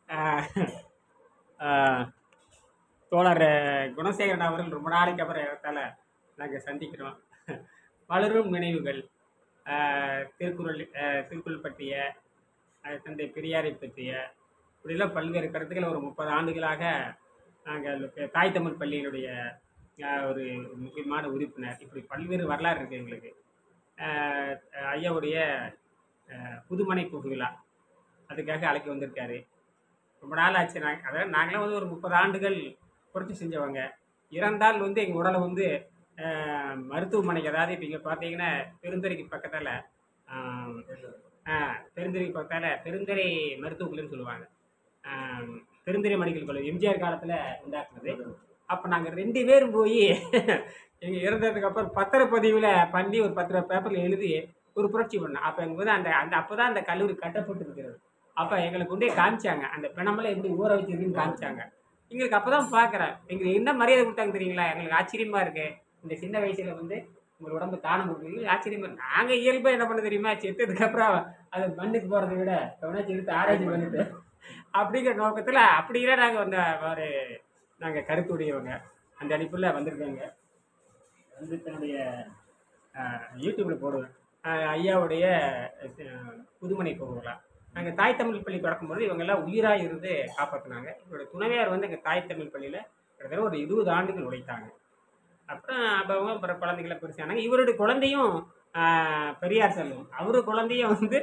ஆஹ் ஆஹ் தோழர் குணசேகரன் அவர்கள் ரொம்ப நாளைக்கு அப்புறம் இடத்தால நாங்கள் சந்திக்கிறோம். வளரும் நினைவுகள், திருக்குறள் பற்றிய, தந்தை பெரியாரை பற்றிய இப்படிலாம் பல்வேறு கருத்துக்களை ஒரு 30 ஆண்டுகளாக நாங்கள் தாய் தமிழ் பள்ளியினுடைய ஒரு முக்கியமான உறுப்பினர். இப்படி பல்வேறு வரலாறு இருக்குது எங்களுக்கு. ஐயாவுடைய புதுமனை புகுவிழா அதுக்காக அழைக்க வந்திருக்காரு. ரொம்ப நாள் ஆச்சு. அதாவது நாங்களாம் வந்து ஒரு 30 ஆண்டுகள் புரட்சி செஞ்சவங்க. இறந்தால் வந்து எங்கள் உடலை வந்து மருத்துவமனைக்கு, அதாவது இப்போ இங்கே பார்த்தீங்கன்னா பெருந்துறைக்கு பக்கத்தில் பெருந்துறைக்கு பக்கத்தில் பெருந்துறை மருத்துவக் கல்லூரின்னு சொல்லுவாங்க. பெருந்துறை மெடிக்கல் காலேஜ் எம்ஜிஆர் காலத்தில் உண்டாக்குனது. அப்போ நாங்கள் 2 பேரும் போய் எங்கள் இறந்ததுக்கப்புறம் பத்திரப்பதிவில் பண்ணி ஒரு 10 பேப்பரில் எழுதி ஒரு புரட்சி பண்ணோம். அப்போ எங்களுக்கு வந்து அந்த அப்போ தான் அந்த கல்லூரி கட்டப்பட்டு இருக்கிறது. அப்போ எங்களுக்கு கொண்டே காமிச்சாங்க, அந்த பிணமெல்லாம் எப்படி ஊற வச்சிருக்குன்னு காமிச்சாங்க. எங்களுக்கு அப்போ தான் பார்க்குறேன், எங்களுக்கு என்ன மரியாதை கொடுத்தாங்க தெரியுங்களா? எங்களுக்கு ஆச்சரியமாக இருக்குது. இந்த சின்ன வயசில் வந்து உங்கள் உடம்பு தானம் கொடுக்குறீங்க, ஆச்சரியமாக. நாங்கள் இயல்பாக என்ன பண்ண தெரியுமா, செத்ததுக்கப்புறம் அது மண்ணுக்கு போகிறத விட எவனாச்சும் எடுத்து ஆராய்ச்சி பண்ணிட்டு அப்படிங்கிற நோக்கத்தில் அப்படிலாம் நாங்கள் வந்த ஒரு நாங்கள் கருத்துடையவங்க. அந்த அடிப்பில் வந்திருக்காங்க. வந்து தன்னுடைய யூடியூப்பில் போடுவேன், ஐயாவுடைய புதுமனை புகுவிழா. நாங்கள் தாய் தமிழ் பள்ளி தொடக்கும்போது இவங்கெல்லாம் உயிராக இருந்து காப்பாற்றினாங்க. இவருடைய துணைவியார் வந்து எங்கள் தாய் தமிழ் பள்ளியில் கிட்டத்தட்ட ஒரு 20 ஆண்டுகள் உழைத்தாங்க. அப்புறம் குழந்தைகளை பெருசானாங்க. இவருடைய குழந்தையும் பெரியார் செல்வம். அவரு குழந்தையும் வந்து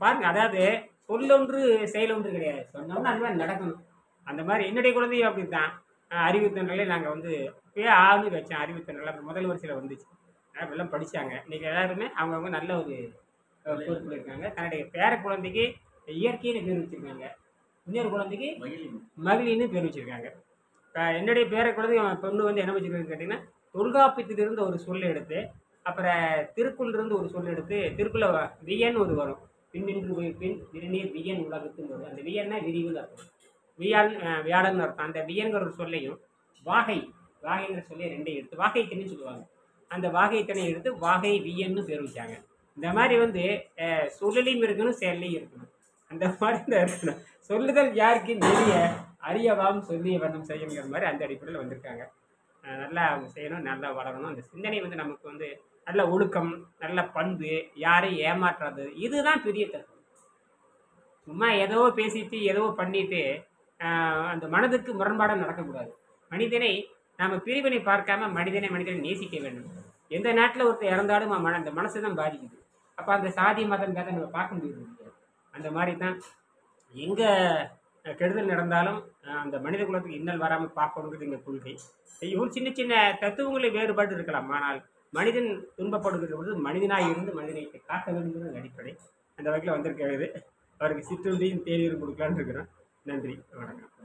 பாருங்க, அதாவது சொல்லொன்று செயலொன்று கிடையாது, சொன்னோம்னா அந்த மாதிரி நடக்கணும். அந்த மாதிரி என்னுடைய குழந்தையும் அப்படி தான். அறிவுத்திறனிலே நாங்கள் வந்து இப்போயே ஆளுநர் வச்சேன். அறிவுத்திறனில் அப்புறம் முதல் வரிசையில் வந்துச்சு. எல்லாம் படித்தாங்க. இன்றைக்கி எல்லாருமே அவங்கவுங்க நல்ல ஒரு பொறுப்பில் இருக்காங்க. தன்னுடைய பேர குழந்தைக்கு இயற்கைன்னு பேர் வச்சுருக்காங்க. இன்னொரு குழந்தைக்கு மகிழின்னு பேர் வச்சுருக்காங்க. என்னுடைய பேர குழந்தை பொண்ணு வந்து என்ன வச்சுருக்காங்கன்னு கேட்டிங்கன்னா, தொல்காப்பியத்திலிருந்து ஒரு சொல் எடுத்து, அப்புறம் திருக்குள்ளிருந்து ஒரு சொல் எடுத்து, திருக்குள்ள வியன்னு ஒரு வரும். பின்னின்று பின் விருநீர் வியன் உலகத்துன்னு வரும். அந்த வியன்னா விரிவுன்னு அர்த்தம், வியாழன்னு அர்த்தம். அந்த வியன்கிற ஒரு சொல்லையும் வாகைங்கிற சொல்லையை 2 எடுத்து வாகைத்தனை சொல்லுவாங்க. அந்த வாகைத்தனை எடுத்து வாகை வியன்னு பேர் வச்சாங்க. இந்த மாதிரி வந்து சொல்லலையும் இருக்கணும், செயலையும் இருக்கணும். அந்த மாதிரி தான் இருக்கணும். சொல்லுதல் யாருக்கு நெறிய அறியவாம் சொல்லிய வண்ணம் செய்யணுங்கிற மாதிரி அந்த அடிப்படையில் வந்திருக்காங்க. நல்லா அவங்க செய்யணும், நல்லா வளரணும். அந்த சிந்தனை வந்து நமக்கு வந்து நல்ல ஒழுக்கம், நல்ல பண்பு, யாரையும் ஏமாற்றாது, இதுதான் பெரிய தத்துவம். சும்மா ஏதோ பேசிட்டு ஏதோ பண்ணிட்டு அந்த மனதுக்கு முரண்பாடாக நடக்கக்கூடாது. மனிதனை நாம் பிரிவினை பார்க்காம மனிதனை நேசிக்க வேண்டும். எந்த நாட்டில் ஒருத்தர் இறந்தாலும் அந்த மனசு தான் பாதிக்குது. அப்போ அந்த சாதி மதம் கதை நம்ம பார்க்க முடியாது. அந்த மாதிரி தான் எங்கே கெடுதல் நடந்தாலும் அந்த மனித குலத்துக்கு இன்னல் வராமல் பார்க்கணுங்கிறது எங்கள் கொள்கை. ஒரு சின்ன சின்ன தத்துவங்களில் வேறுபாடு இருக்கலாம், ஆனால் மனிதன் துன்பப்படுகிற பொழுது மனிதனாக இருந்து மனிதனை காக்க வேண்டுங்கிறது அடிப்படை. அந்த வகையில் வந்திருக்கிறது. அவருக்கு சிற்றுண்டியும் தேநீரும் கொடுக்கலான்னு இருக்கிறோம். நன்றி, வணக்கம்.